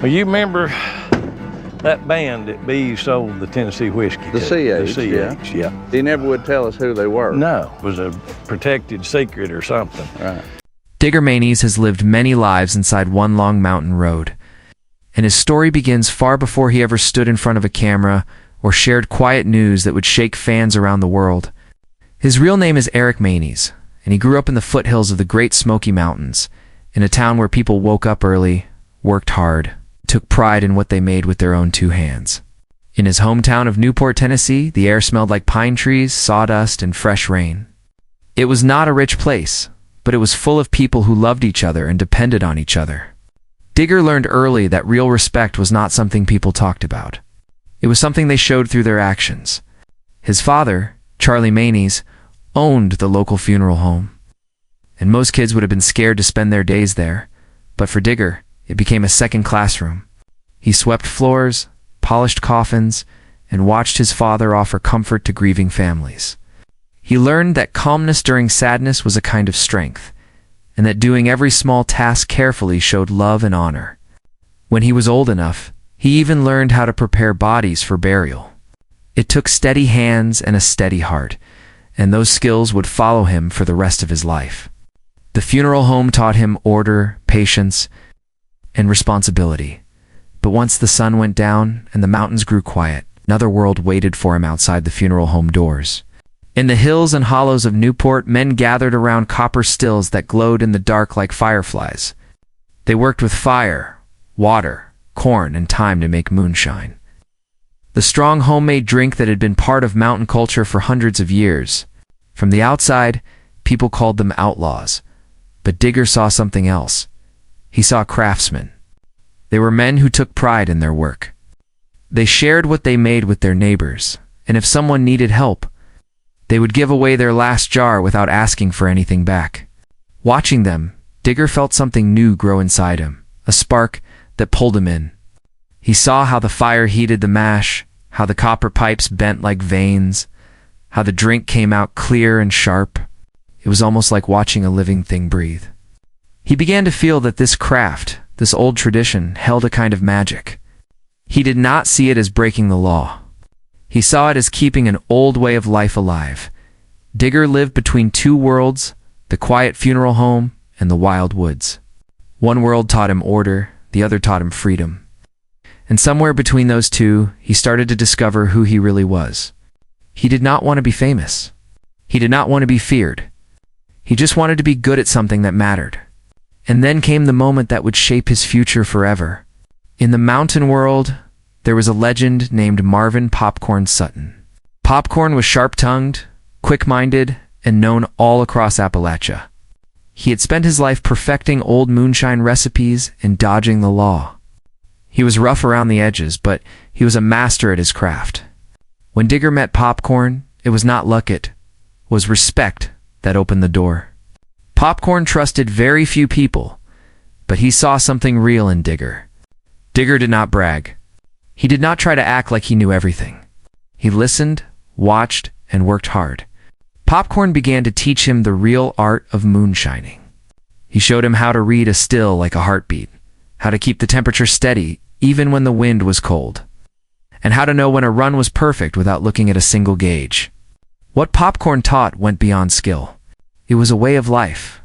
Well, you remember that band that B sold the Tennessee whiskey to? The CH, yeah. He never would tell us who they were. No, it was a protected secret or something. Right. Digger Maney's has lived many lives inside one long mountain road, and his story begins far before he ever stood in front of a camera or shared quiet news that would shake fans around the world. His real name is Eric Maney's, and he grew up in the foothills of the Great Smoky Mountains, in a town where people woke up early, worked hard, took pride in what they made with their own two hands. In his hometown of Newport, Tennessee, the air smelled like pine trees, sawdust, and fresh rain. It was not a rich place, but it was full of people who loved each other and depended on each other. Digger learned early that real respect was not something people talked about. It was something they showed through their actions. His father, Charlie Maney's, owned the local funeral home, and most kids would have been scared to spend their days there, but for Digger, it became a second classroom. He swept floors, polished coffins, and watched his father offer comfort to grieving families. He learned that calmness during sadness was a kind of strength, and that doing every small task carefully showed love and honor. When he was old enough, he even learned how to prepare bodies for burial. It took steady hands and a steady heart, and those skills would follow him for the rest of his life. The funeral home taught him order, patience, and responsibility. But once the sun went down and the mountains grew quiet, another world waited for him outside the funeral home doors. In the hills and hollows of Newport, men gathered around copper stills that glowed in the dark like fireflies. They worked with fire, water, corn, and time to make moonshine, the strong homemade drink that had been part of mountain culture for hundreds of years. From the outside, people called them outlaws, but Digger saw something else. He saw craftsmen. They were men who took pride in their work. They shared what they made with their neighbors, and if someone needed help, they would give away their last jar without asking for anything back. Watching them, Digger felt something new grow inside him, a spark that pulled him in. He saw how the fire heated the mash, how the copper pipes bent like veins, how the drink came out clear and sharp. It was almost like watching a living thing breathe. He began to feel that this craft, this old tradition, held a kind of magic. He did not see it as breaking the law. He saw it as keeping an old way of life alive. Digger lived between two worlds, the quiet funeral home and the wild woods. One world taught him order, the other taught him freedom. And somewhere between those two, he started to discover who he really was. He did not want to be famous. He did not want to be feared. He just wanted to be good at something that mattered. And then came the moment that would shape his future forever. In the mountain world, there was a legend named Marvin Popcorn Sutton. Popcorn was sharp-tongued, quick-minded, and known all across Appalachia. He had spent his life perfecting old moonshine recipes and dodging the law. He was rough around the edges, but he was a master at his craft. When Digger met Popcorn, it was not luck, it was respect that opened the door. Popcorn trusted very few people, but he saw something real in Digger. Digger did not brag. He did not try to act like he knew everything. He listened, watched, and worked hard. Popcorn began to teach him the real art of moonshining. He showed him how to read a still like a heartbeat, how to keep the temperature steady even when the wind was cold, and how to know when a run was perfect without looking at a single gauge. What Popcorn taught went beyond skill. It was a way of life.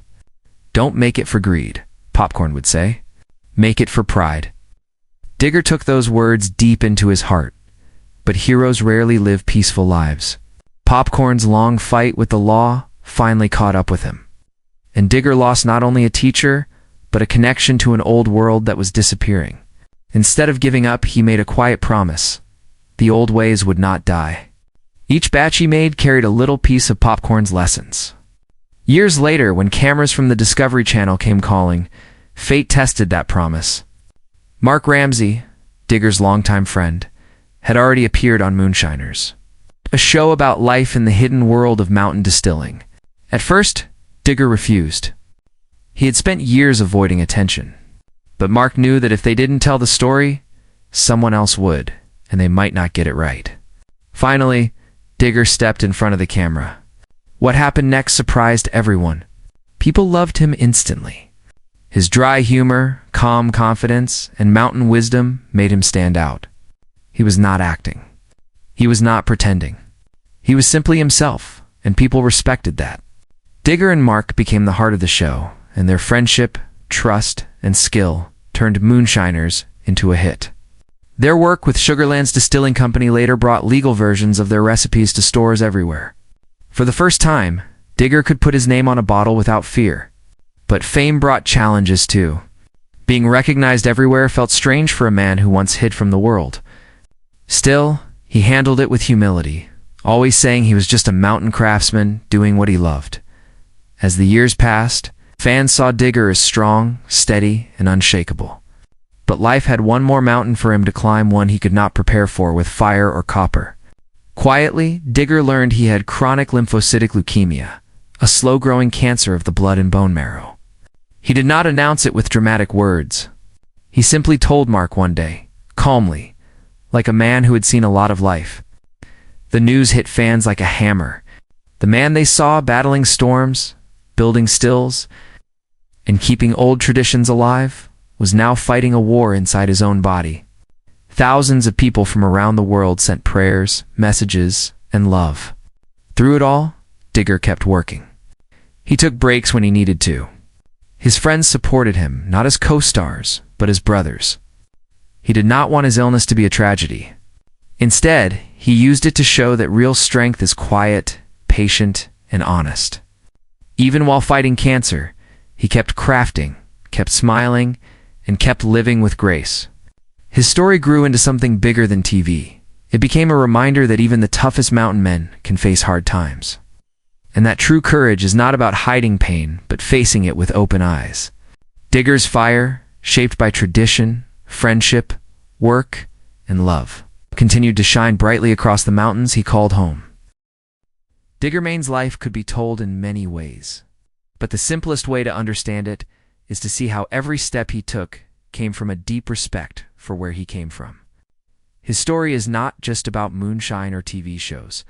Don't make it for greed, Popcorn would say. Make it for pride. Digger took those words deep into his heart, but heroes rarely live peaceful lives. Popcorn's long fight with the law finally caught up with him, and Digger lost not only a teacher, but a connection to an old world that was disappearing. Instead of giving up, he made a quiet promise. The old ways would not die. Each batch he made carried a little piece of Popcorn's lessons. Years later, when cameras from the Discovery Channel came calling, fate tested that promise. Mark Ramsey, Digger's longtime friend, had already appeared on Moonshiners, a show about life in the hidden world of mountain distilling. At first, Digger refused. He had spent years avoiding attention, but Mark knew that if they didn't tell the story, someone else would, and they might not get it right. Finally, Digger stepped in front of the camera. What happened next surprised everyone. People loved him instantly. His dry humor, calm confidence, and mountain wisdom made him stand out. He was not acting. He was not pretending. He was simply himself, and people respected that. Digger and Mark became the heart of the show, and their friendship, trust, and skill turned Moonshiners into a hit. Their work with Sugarland's Distilling Company later brought legal versions of their recipes to stores everywhere. For the first time, Digger could put his name on a bottle without fear. But fame brought challenges too. Being recognized everywhere felt strange for a man who once hid from the world. Still, he handled it with humility, always saying he was just a mountain craftsman doing what he loved. As the years passed, fans saw Digger as strong, steady, and unshakable. But life had one more mountain for him to climb, one he could not prepare for with fire or copper. Quietly, Digger learned he had chronic lymphocytic leukemia, a slow-growing cancer of the blood and bone marrow. He did not announce it with dramatic words. He simply told Mark one day, calmly, like a man who had seen a lot of life. The news hit fans like a hammer. The man they saw battling storms, building stills, and keeping old traditions alive was now fighting a war inside his own body. Thousands of people from around the world sent prayers, messages, and love. Through it all, Digger kept working. He took breaks when he needed to. His friends supported him, not as co-stars, but as brothers. He did not want his illness to be a tragedy. Instead, he used it to show that real strength is quiet, patient, and honest. Even while fighting cancer, he kept crafting, kept smiling, and kept living with grace. His story grew into something bigger than TV. It became a reminder that even the toughest mountain men can face hard times. And that true courage is not about hiding pain, but facing it with open eyes. Digger's fire, shaped by tradition, friendship, work, and love, continued to shine brightly across the mountains he called home. Digger Main's life could be told in many ways, but the simplest way to understand it is to see how every step he took came from a deep respect for where he came from. His story is not just about moonshine or TV shows.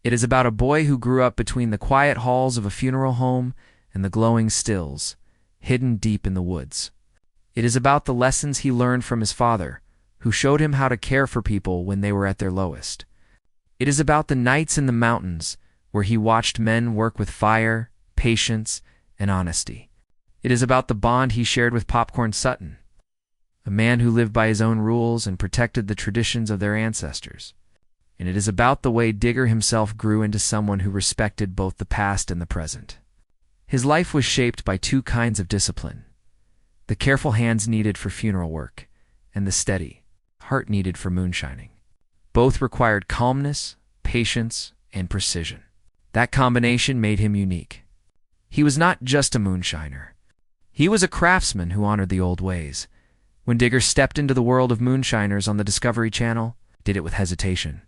It is about a boy who grew up between the quiet halls of a funeral home and the glowing stills, hidden deep in the woods. It is about the lessons he learned from his father, who showed him how to care for people when they were at their lowest. It is about the nights in the mountains where he watched men work with fire, patience, and honesty. It is about the bond he shared with Popcorn Sutton, a man who lived by his own rules and protected the traditions of their ancestors. And it is about the way Digger himself grew into someone who respected both the past and the present. His life was shaped by two kinds of discipline: the careful hands needed for funeral work, and the steady heart needed for moonshining. Both required calmness, patience, and precision. That combination made him unique. He was not just a moonshiner. He was a craftsman who honored the old ways. When Digger stepped into the world of Moonshiners on the Discovery Channel, he did it with hesitation.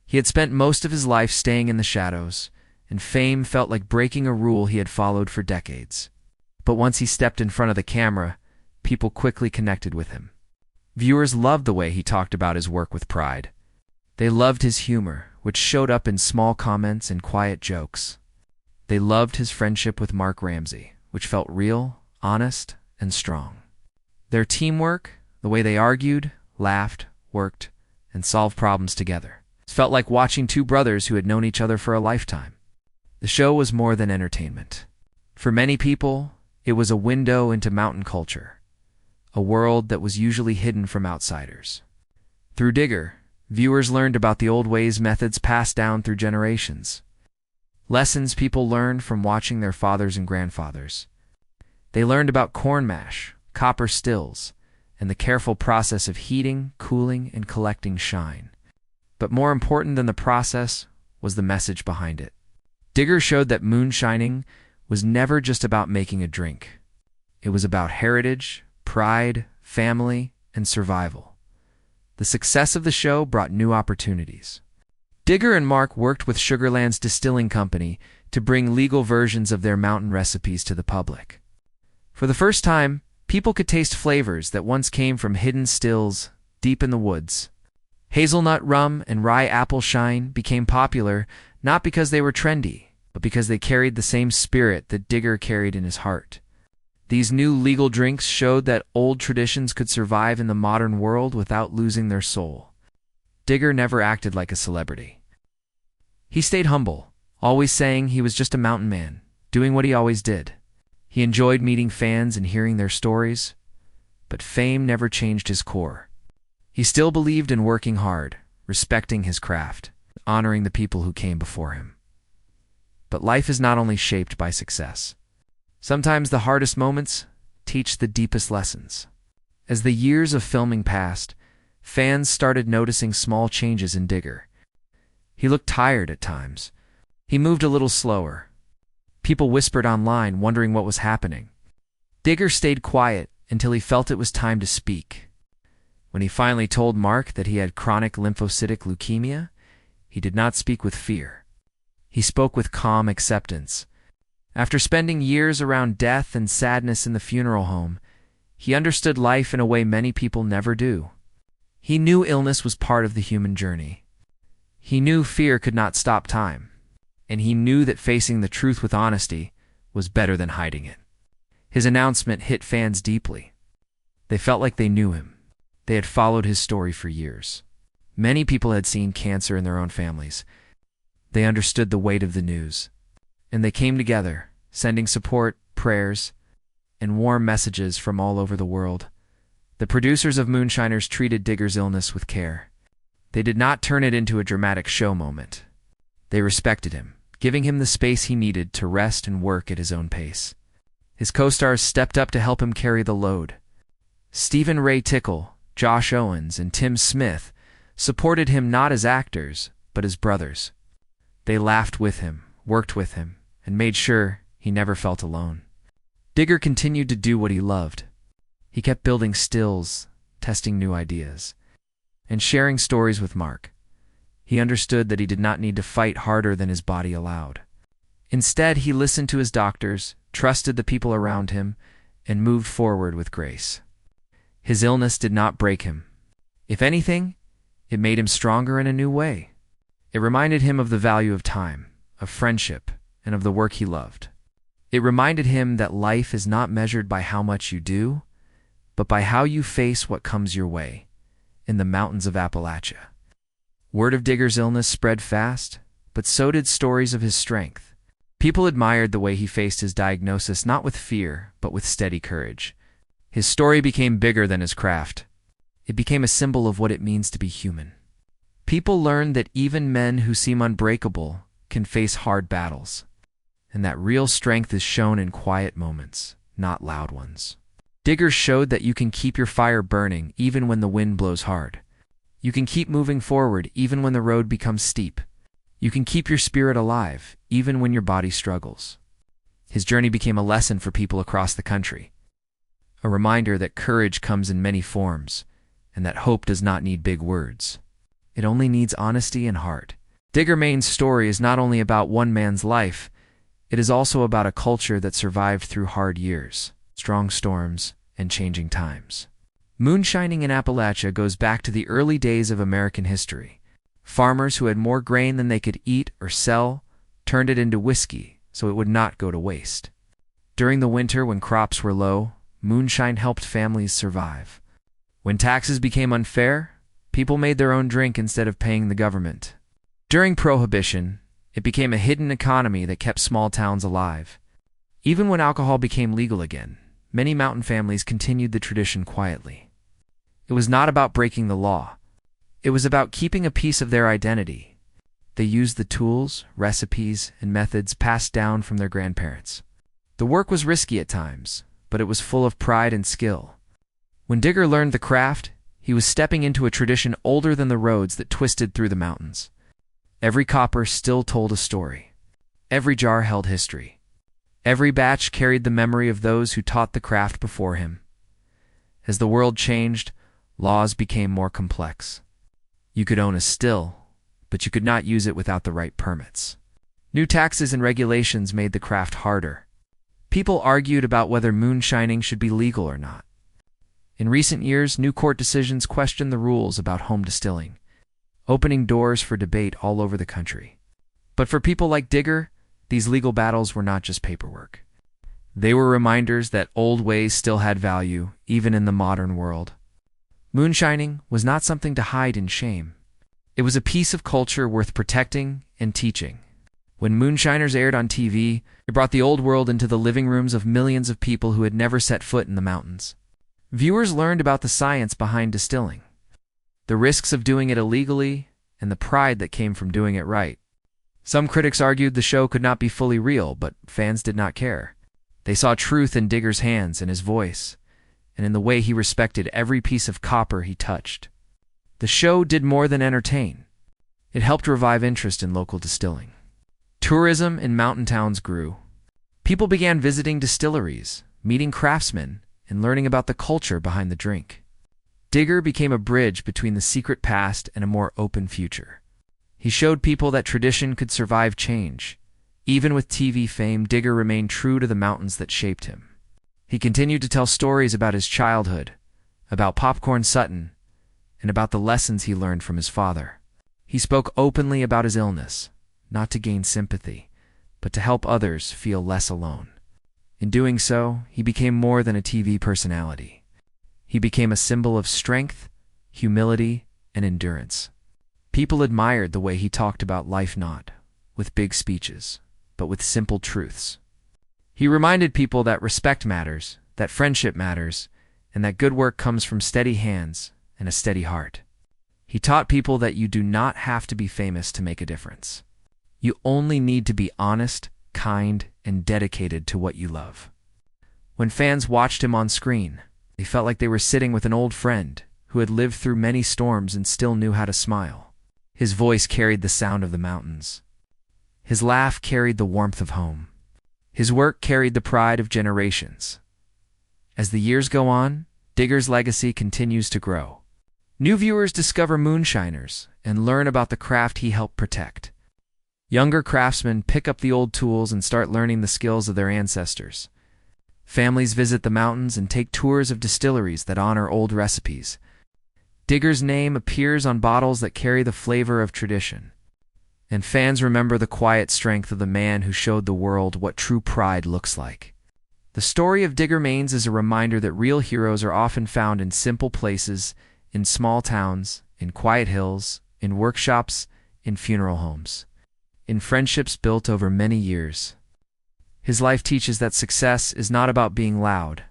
He had spent most of his life staying in the shadows, and fame felt like breaking a rule he had followed for decades. But once he stepped in front of the camera, people quickly connected with him. Viewers loved the way he talked about his work with pride. They loved his humor, which showed up in small comments and quiet jokes. They loved his friendship with Mark Ramsey, which felt real, honest, and strong. Their teamwork, the way they argued, laughed, worked, and solved problems together, felt like watching two brothers who had known each other for a lifetime. The show was more than entertainment. For many people, it was a window into mountain culture, a world that was usually hidden from outsiders. Through Digger, viewers learned about the old ways, methods passed down through generations. Lessons people learned from watching their fathers and grandfathers. They learned about corn mash, copper stills, and the careful process of heating, cooling, and collecting shine. But more important than the process was the message behind it. Digger showed that moonshining was never just about making a drink. It was about heritage, pride, family, and survival. The success of the show brought new opportunities. Digger and Mark worked with Sugarland's Distilling Company to bring legal versions of their mountain recipes to the public. For the first time, people could taste flavors that once came from hidden stills deep in the woods. Hazelnut rum and rye apple shine became popular not because they were trendy, but because they carried the same spirit that Digger carried in his heart. These new legal drinks showed that old traditions could survive in the modern world without losing their soul. Digger never acted like a celebrity. He stayed humble, always saying he was just a mountain man, doing what he always did. He enjoyed meeting fans and hearing their stories, but fame never changed his core. He still believed in working hard, respecting his craft, honoring the people who came before him. But life is not only shaped by success. Sometimes the hardest moments teach the deepest lessons. As the years of filming passed, fans started noticing small changes in Digger. He looked tired at times. He moved a little slower. People whispered online, wondering what was happening. Digger stayed quiet until he felt it was time to speak. When he finally told Mark that he had chronic lymphocytic leukemia, he did not speak with fear. He spoke with calm acceptance. After spending years around death and sadness in the funeral home, he understood life in a way many people never do. He knew illness was part of the human journey. He knew fear could not stop time, and he knew that facing the truth with honesty was better than hiding it. His announcement hit fans deeply. They felt like they knew him. They had followed his story for years. Many people had seen cancer in their own families. They understood the weight of the news, and they came together, sending support, prayers, and warm messages from all over the world. The producers of Moonshiners treated Digger's illness with care. They did not turn it into a dramatic show moment. They respected him, giving him the space he needed to rest and work at his own pace. His co-stars stepped up to help him carry the load. Stephen Ray Tickle, Josh Owens, and Tim Smith supported him not as actors, but as brothers. They laughed with him, worked with him, and made sure he never felt alone. Digger continued to do what he loved. He kept building stills, testing new ideas, and sharing stories with Mark. He understood that he did not need to fight harder than his body allowed. Instead, he listened to his doctors, trusted the people around him, and moved forward with grace. His illness did not break him. If anything, it made him stronger in a new way. It reminded him of the value of time, of friendship, and of the work he loved. It reminded him that life is not measured by how much you do, but by how you face what comes your way in the mountains of Appalachia. Word of Digger's illness spread fast, but so did stories of his strength. People admired the way he faced his diagnosis not with fear, but with steady courage. His story became bigger than his craft. It became a symbol of what it means to be human. People learned that even men who seem unbreakable can face hard battles, and that real strength is shown in quiet moments, not loud ones. Digger showed that you can keep your fire burning even when the wind blows hard. You can keep moving forward even when the road becomes steep. You can keep your spirit alive even when your body struggles. His journey became a lesson for people across the country, a reminder that courage comes in many forms, and that hope does not need big words. It only needs honesty and heart. Digger Main's story is not only about one man's life, it is also about a culture that survived through hard years, strong storms, and changing times. Moonshining in Appalachia goes back to the early days of American history. Farmers who had more grain than they could eat or sell turned it into whiskey so it would not go to waste. During the winter when crops were low, moonshine helped families survive. When taxes became unfair, people made their own drink instead of paying the government. During Prohibition, it became a hidden economy that kept small towns alive. Even when alcohol became legal again, many mountain families continued the tradition quietly. It was not about breaking the law. It was about keeping a piece of their identity. They used the tools, recipes, and methods passed down from their grandparents. The work was risky at times, but it was full of pride and skill. When Digger learned the craft, he was stepping into a tradition older than the roads that twisted through the mountains. Every copper still told a story. Every jar held history. Every batch carried the memory of those who taught the craft before him. As the world changed, laws became more complex. You could own a still, but you could not use it without the right permits. New taxes and regulations made the craft harder. People argued about whether moonshining should be legal or not. In recent years, new court decisions questioned the rules about home distilling, opening doors for debate all over the country. But for people like Digger, these legal battles were not just paperwork. They were reminders that old ways still had value, even in the modern world. Moonshining was not something to hide in shame. It was a piece of culture worth protecting and teaching. When Moonshiners aired on TV, it brought the old world into the living rooms of millions of people who had never set foot in the mountains. Viewers learned about the science behind distilling, the risks of doing it illegally, and the pride that came from doing it right. Some critics argued the show could not be fully real, but fans did not care. They saw truth in Digger's hands and his voice, and in the way he respected every piece of copper he touched. The show did more than entertain. It helped revive interest in local distilling. Tourism in mountain towns grew. People began visiting distilleries, meeting craftsmen, and learning about the culture behind the drink. Digger became a bridge between the secret past and a more open future. He showed people that tradition could survive change. Even with TV fame, Digger remained true to the mountains that shaped him. He continued to tell stories about his childhood, about Popcorn Sutton, and about the lessons he learned from his father. He spoke openly about his illness, not to gain sympathy, but to help others feel less alone. In doing so, he became more than a TV personality. He became a symbol of strength, humility, and endurance. People admired the way he talked about life, not with big speeches, but with simple truths. He reminded people that respect matters, that friendship matters, and that good work comes from steady hands and a steady heart. He taught people that you do not have to be famous to make a difference. You only need to be honest, kind, and dedicated to what you love. When fans watched him on screen, they felt like they were sitting with an old friend who had lived through many storms and still knew how to smile. His voice carried the sound of the mountains. His laugh carried the warmth of home. His work carried the pride of generations. As the years go on, Digger's legacy continues to grow. New viewers discover Moonshiners and learn about the craft he helped protect. Younger craftsmen pick up the old tools and start learning the skills of their ancestors. Families visit the mountains and take tours of distilleries that honor old recipes. Digger's name appears on bottles that carry the flavor of tradition. And fans remember the quiet strength of the man who showed the world what true pride looks like. The story of Digger MINS is a reminder that real heroes are often found in simple places, in small towns, in quiet hills, in workshops, in funeral homes, in friendships built over many years. His life teaches that success is not about being loud,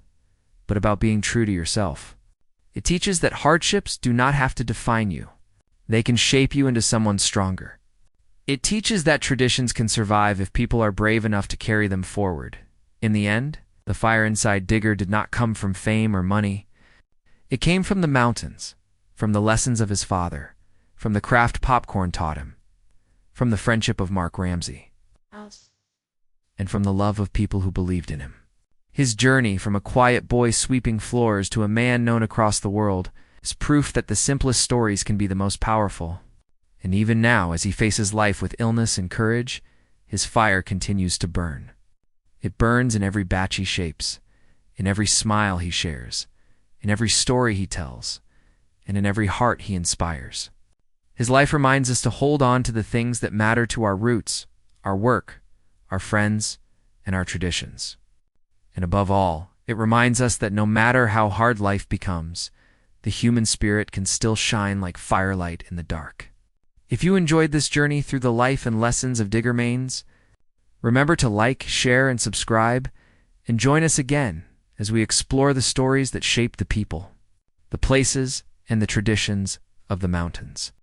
but about being true to yourself. It teaches that hardships do not have to define you. They can shape you into someone stronger. It teaches that traditions can survive if people are brave enough to carry them forward. In the end, the fire inside Digger did not come from fame or money. It came from the mountains, from the lessons of his father, from the craft Popcorn taught him, from the friendship of Ramsey, and from the love of people who believed in him. His journey from a quiet boy sweeping floors to a man known across the world is proof that the simplest stories can be the most powerful. And even now, as he faces life with illness and courage, his fire continues to burn. It burns in every batch he shapes, in every smile he shares, in every story he tells, and in every heart he inspires. His life reminds us to hold on to the things that matter to our roots, our work, our friends, and our traditions. And above all, it reminds us that no matter how hard life becomes, the human spirit can still shine like firelight in the dark. If you enjoyed this journey through the life and lessons of Digger MINS, remember to like, share, and subscribe, and join us again as we explore the stories that shape the people, the places, and the traditions of the mountains.